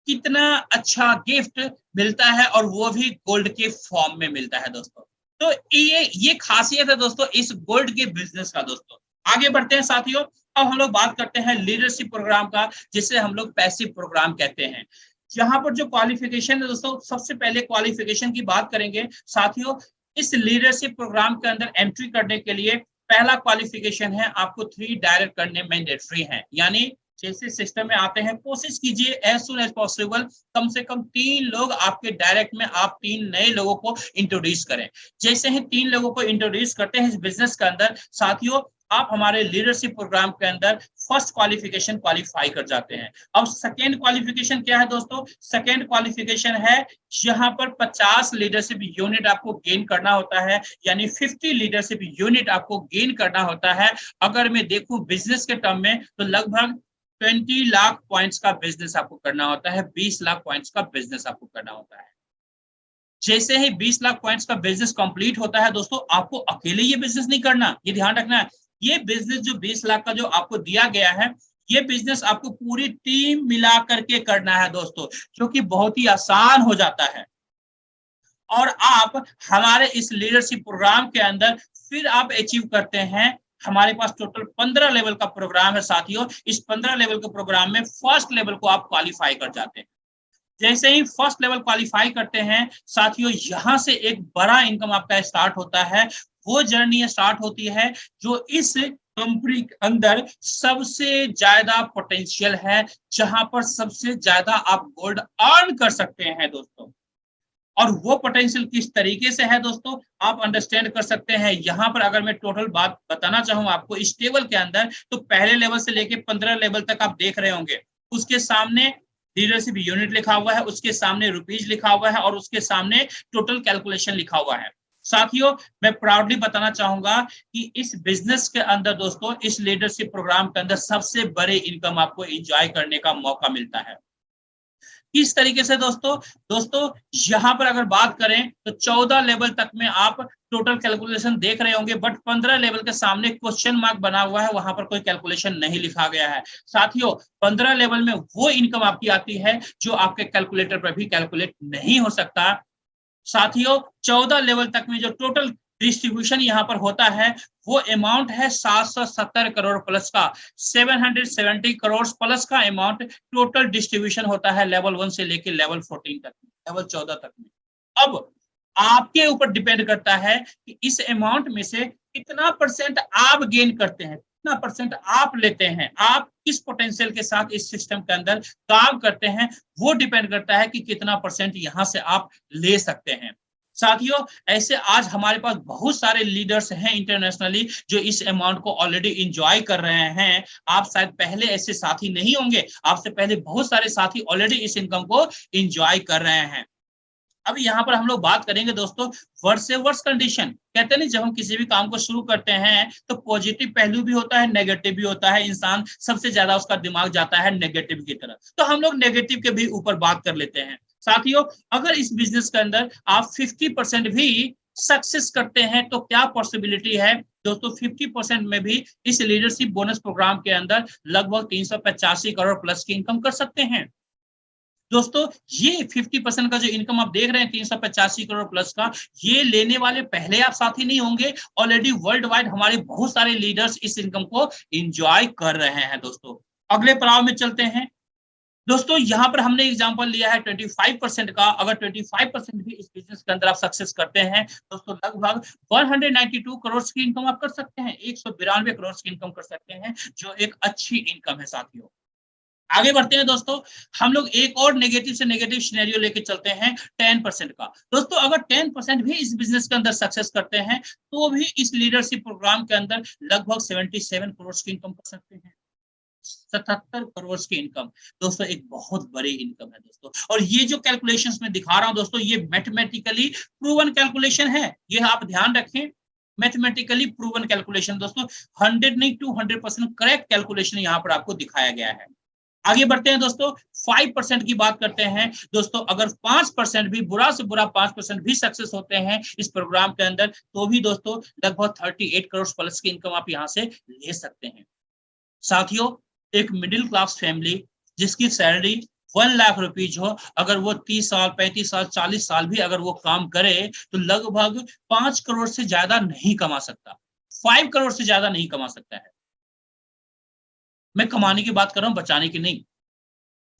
कितना अच्छा गिफ्ट मिलता है, और वो भी गोल्ड के फॉर्म में मिलता है दोस्तों। तो ये खासियत है दोस्तों इस गोल्ड के बिजनेस का दोस्तों। आगे बढ़ते हैं साथियों, अब हम लोग बात करते हैं लीडरशिप प्रोग्राम का, जिसे हम लोग पैसिव प्रोग्राम कहते हैं। यहाँ पर जो क्वालिफिकेशन है दोस्तों, सबसे पहले क्वालिफिकेशन की बात करेंगे साथियों। इस लीडरशिप प्रोग्राम के अंदर एंट्री करने के लिए पहला क्वालिफिकेशन है, आपको 3 डायरेक्ट करने मैंडेटरी है, यानी जैसे सिस्टम में आते हैं कोशिश कीजिए एज सुन एज पॉसिबल कम से कम 3 लोग आपके डायरेक्ट में, आप 3 नए लोगों को इंट्रोड्यूस करें। जैसे ही 3 लोगों को इंट्रोड्यूस करते हैं इस बिजनेस के अंदर साथियों, आप हमारे लीडरशिप प्रोग्राम के अंदर फर्स्ट क्वालिफिकेशन क्वालिफाई कर जाते हैं। अब सेकेंड क्वालिफिकेशन क्या है दोस्तों? सेकेंड क्वालिफिकेशन है यहाँ पर 50 लीडरशिप यूनिट आपको गेन करना होता है, यानी 50 लीडरशिप यूनिट आपको गेन करना होता है। अगर मैं देखूं बिजनेस के टर्म में तो लगभग 20 लाख पॉइंट्स का बिजनेस आपको करना होता है, 20 लाख पॉइंट्स का बिजनेस आपको करना होता है। जैसे ही 20 लाख पॉइंट्स का बिजनेस कंप्लीट होता है दोस्तों, आपको अकेले ये बिजनेस नहीं करना, ये ध्यान रखना है। ये बिजनेस जो 20 लाख का जो आपको दिया गया है, ये बिजनेस आपको पूरी टीम मिला करके करना है दोस्तों, जो कि बहुत ही आसान हो जाता है। और आप हमारे इस लीडरशिप प्रोग्राम के अंदर फिर आप अचीव करते हैं। हमारे पास टोटल 15 लेवल का प्रोग्राम है साथियों। इस 15 लेवल के प्रोग्राम में फर्स्ट लेवल को आप क्वालिफाई कर जाते हैं। जैसे ही फर्स्ट लेवल क्वालिफाई करते हैं साथियों, यहां से एक बड़ा इनकम आपका स्टार्ट होता है। वो जर्नी स्टार्ट होती है जो इस कंपनी के अंदर सबसे ज्यादा पोटेंशियल है, जहां पर सबसे ज्यादा आप गोल्ड अर्न कर सकते हैं दोस्तों। और वो पोटेंशियल किस तरीके से है दोस्तों, आप अंडरस्टैंड कर सकते हैं। यहां पर अगर मैं टोटल बात बताना चाहूँ आपको इस टेबल के अंदर, तो पहले लेवल से लेके 15 लेवल तक आप देख रहे होंगे। उसके सामने लीडरशिप यूनिट लिखा हुआ है, उसके सामने रुपीज लिखा हुआ है, और उसके सामने टोटल कैलकुलेशन लिखा हुआ है। साथियों, मैं प्राउडली बताना चाहूंगा कि इस बिजनेस के अंदर दोस्तों, इस लीडरशिप प्रोग्राम के अंदर सबसे बड़े इनकम आपको एंजॉय करने का मौका मिलता है। किस तरीके से दोस्तों यहां पर अगर बात करें तो 14 लेवल तक में आप टोटल कैलकुलेशन देख रहे होंगे, बट 15 लेवल के सामने क्वेश्चन मार्क बना हुआ है, वहां पर कोई कैलकुलेशन नहीं लिखा गया है। साथियों, 15 लेवल में वो इनकम आपकी आती है जो आपके कैलकुलेटर पर भी कैलकुलेट नहीं हो सकता। साथियों, 14 लेवल तक में जो टोटल डिस्ट्रीब्यूशन यहाँ पर होता है, वो अमाउंट है 770 करोड़ प्लस का, 770 करोड़ प्लस का अमाउंट टोटल डिस्ट्रीब्यूशन होता है लेवल 1 से लेकर लेवल 14 तक, लेवल 14 तक में। अब आपके ऊपर डिपेंड करता है कि इस अमाउंट में से कितना परसेंट आप गेन करते हैं, कितना परसेंट आप लेते हैं, आप किस पोटेंशियल के साथ इस सिस्टम के अंदर काम करते हैं, वो डिपेंड करता है कि कितना परसेंट यहां से आप ले सकते हैं। साथियों, ऐसे आज हमारे पास बहुत सारे लीडर्स हैं इंटरनेशनली जो इस अमाउंट को ऑलरेडी इंजॉय कर रहे हैं। आप शायद पहले ऐसे साथी नहीं होंगे, आपसे पहले बहुत सारे साथी ऑलरेडी इस इनकम को इंजॉय कर रहे हैं। अब यहाँ पर हम लोग बात करेंगे दोस्तों वर्स से वर्स कंडीशन। कहते नहीं, जब हम किसी भी काम को शुरू करते हैं तो पॉजिटिव पहलू भी होता है, नेगेटिव भी होता है। इंसान सबसे ज्यादा उसका दिमाग जाता है नेगेटिव की तरफ, तो हम लोग नेगेटिव के भी ऊपर बात कर लेते हैं। साथियों, अगर इस बिजनेस के अंदर आप 50% भी सक्सेस करते हैं तो क्या पॉसिबिलिटी है दोस्तों, 50% में भी इस लीडरशिप बोनस प्रोग्राम के अंदर लगभग 385 करोड़ प्लस की इनकम कर सकते हैं। दोस्तों, ये 50% का जो इनकम आप देख रहे हैं 385 करोड़ प्लस का, ये लेने वाले पहले आप साथी नहीं होंगे। ऑलरेडी वर्ल्ड वाइड हमारे बहुत सारे लीडर्स इस इनकम को एंजॉय कर रहे हैं दोस्तों। अगले पड़ाव में चलते हैं दोस्तों। यहाँ पर हमने एग्जांपल लिया है 25% का। अगर 25% भी इस बिजनेस के अंदर आप सक्सेस करते हैं दोस्तों, लगभग 192 करोड़ की इनकम आप कर सकते हैं, 192 करोड़ की इनकम कर सकते हैं, जो एक अच्छी इनकम है साथियों। आगे बढ़ते हैं दोस्तों, हम लोग एक और नेगेटिव से नेगेटिव सिनेरियो लेके चलते हैं 10% का। दोस्तों, अगर 10% भी इस बिजनेस के अंदर सक्सेस करते हैं तो भी इस लीडरशिप प्रोग्राम के अंदर लगभग 77 करोड़ की इनकम कर सकते हैं। 77 करोड़ की इनकम दोस्तों एक बहुत बड़ी इनकम है दोस्तों। और ये जो कैलकुलेशंस में दिखा रहा हूं दोस्तों, ये मैथमेटिकली प्रूवन कैलकुलेशन है, ये आप ध्यान रखें। मैथमेटिकली प्रूवन कैलकुलेशन दोस्तों, 100 नहीं 200% करेक्ट कैलकुलेशन यहाँ पर आपको दिखाया गया है। आगे बढ़ते हैं दोस्तों, 5% की बात करते हैं दोस्तों। अगर 5% भी, बुरा से बुरा 5% भी सक्सेस होते हैं इस प्रोग्राम के अंदर, तो भी दोस्तों लगभग 38 करोड़ प्लस की इनकम आप यहां से ले सकते हैं। साथियों, एक मिडिल क्लास फैमिली जिसकी सैलरी 1 लाख रुपीज हो, अगर वो 30 साल 35 साल 40 साल भी अगर वो काम करे तो लगभग 5 करोड़ से ज्यादा नहीं कमा सकता, 5 करोड़ से ज्यादा नहीं कमा सकता है। मैं कमाने की बात कर रहा हूं, बचाने की नहीं।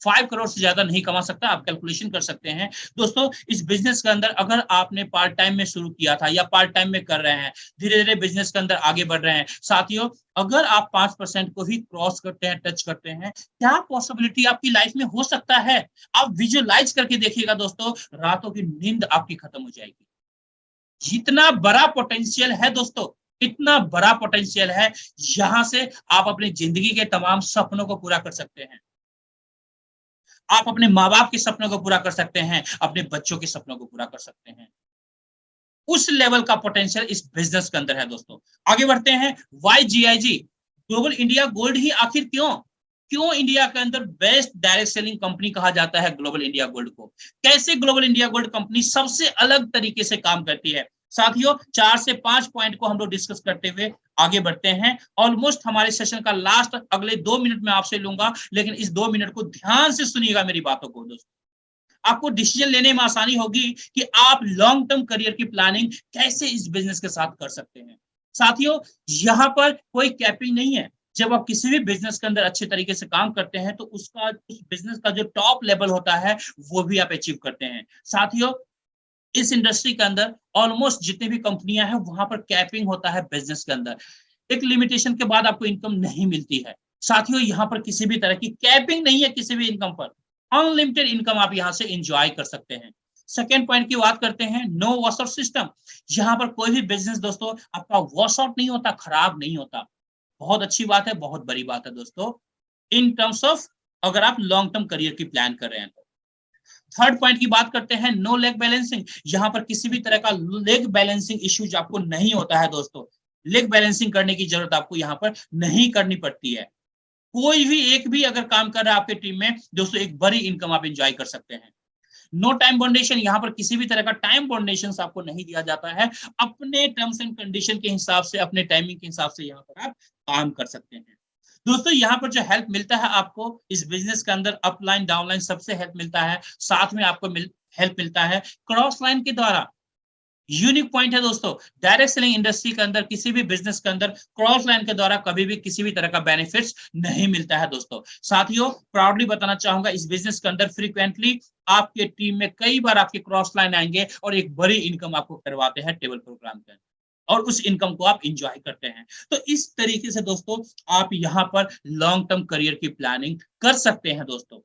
5 करोड़ से ज्यादा नहीं कमा सकता, आप कैलकुलेशन कर सकते हैं दोस्तों। इस बिजनेस के अंदर अगर आपने पार्ट टाइम में शुरू किया था या पार्ट टाइम में कर रहे हैं, धीरे धीरे बिजनेस के अंदर आगे बढ़ रहे हैं साथियों, अगर आप 5% को भी क्रॉस करते हैं, टच करते हैं, क्या पॉसिबिलिटी आपकी लाइफ में हो सकता है। आप विजुअलाइज करके देखिएगा दोस्तों, रातों की नींद आपकी खत्म हो जाएगी। जितना बड़ा पोटेंशियल है दोस्तों, इतना बड़ा पोटेंशियल है, यहां से आप अपनी जिंदगी के तमाम सपनों को पूरा कर सकते हैं। आप अपने माँ बाप के सपनों को पूरा कर सकते हैं, अपने बच्चों के सपनों को पूरा कर सकते हैं। उस लेवल का पोटेंशियल इस बिजनेस के अंदर है दोस्तों। आगे बढ़ते हैं, YGIG ग्लोबल इंडिया गोल्ड ही आखिर क्यों क्यों इंडिया के अंदर बेस्ट डायरेक्ट सेलिंग कंपनी कहा जाता है ग्लोबल इंडिया गोल्ड को। कैसे ग्लोबल इंडिया गोल्ड कंपनी सबसे अलग तरीके से काम करती है साथियों, 4 से 5 पॉइंट को हम लोग डिस्कस करते हुए आगे बढ़ते हैं। ऑलमोस्ट हमारे सेशन का लास्ट अगले 2 मिनट में आपसे लूंगा, लेकिन इस 2 मिनट को ध्यान से सुनिएगा मेरी बातों को दोस्तों। आपको डिसीजन लेने में आसानी होगी कि आप लॉन्ग टर्म करियर की प्लानिंग कैसे इस बिजनेस के साथ कर सकते हैं। साथियों, यहाँ पर कोई कैपिंग नहीं है। जब आप किसी भी बिजनेस के अंदर अच्छे तरीके से काम करते हैं तो उसका उस बिजनेस का जो टॉप लेवल होता है वो भी आप अचीव करते हैं। साथियों, इस इंडस्ट्री के अंदर ऑलमोस्ट जितनी भी कंपनियां हैं वहां पर कैपिंग होता है बिजनेस के अंदर। एक लिमिटेशन के बाद आपको इनकम नहीं मिलती है। साथियों, यहाँ पर किसी भी तरह की कैपिंग नहीं है किसी भी इनकम पर। अनलिमिटेड इनकम आप यहाँ से एंजॉय कर सकते हैं। सेकेंड पॉइंट की बात करते हैं, नो वॉश आउट सिस्टम। यहाँ पर कोई भी बिजनेस दोस्तों आपका वॉश आउट नहीं होता, खराब नहीं होता। बहुत अच्छी बात है, बहुत बड़ी बात है दोस्तों, इन टर्म्स ऑफ अगर आप लॉन्ग टर्म करियर की प्लान कर रहे हैं तो। थर्ड पॉइंट की बात करते हैं, नो लेग बैलेंसिंग। यहाँ पर किसी भी तरह का लेग बैलेंसिंग इश्यूज आपको नहीं होता है दोस्तों। लेग बैलेंसिंग करने की जरूरत आपको यहाँ पर नहीं करनी पड़ती है। कोई भी एक भी अगर काम कर रहा है आपके टीम में दोस्तों, एक बड़ी इनकम आप एंजॉय कर सकते हैं। नो टाइम बाउंडेशन, यहाँ पर किसी भी तरह का टाइम बाउंडेशन आपको नहीं दिया जाता है। अपने टर्म्स एंड कंडीशन के हिसाब से, अपने टाइमिंग के हिसाब से यहाँ पर आप काम कर सकते हैं। दोस्तों, यहाँ पर जो हेल्प मिलता है आपको इस बिजनेस के अंदर, अपलाइन डाउनलाइन सबसे हेल्प मिलता है। साथ में आपको हेल्प मिलता है क्रॉस लाइन के द्वारा। यूनिक पॉइंट है दोस्तों, डायरेक्ट सेलिंग इंडस्ट्री के अंदर किसी भी बिजनेस के अंदर क्रॉस लाइन के द्वारा कभी भी किसी भी तरह का बेनिफिट्स नहीं मिलता है दोस्तों। साथियों, प्राउडली बताना चाहूंगा इस बिजनेस के अंदर फ्रीक्वेंटली आपके टीम में कई बार आपके क्रॉस लाइन आएंगे और एक बड़ी इनकम आपको करवाते हैं टेबल प्रोग्राम के अंदर, और उस इनकम को आप इंजॉय करते हैं। तो इस तरीके से दोस्तों आप यहाँ पर लॉन्ग टर्म करियर की प्लानिंग कर सकते हैं दोस्तों।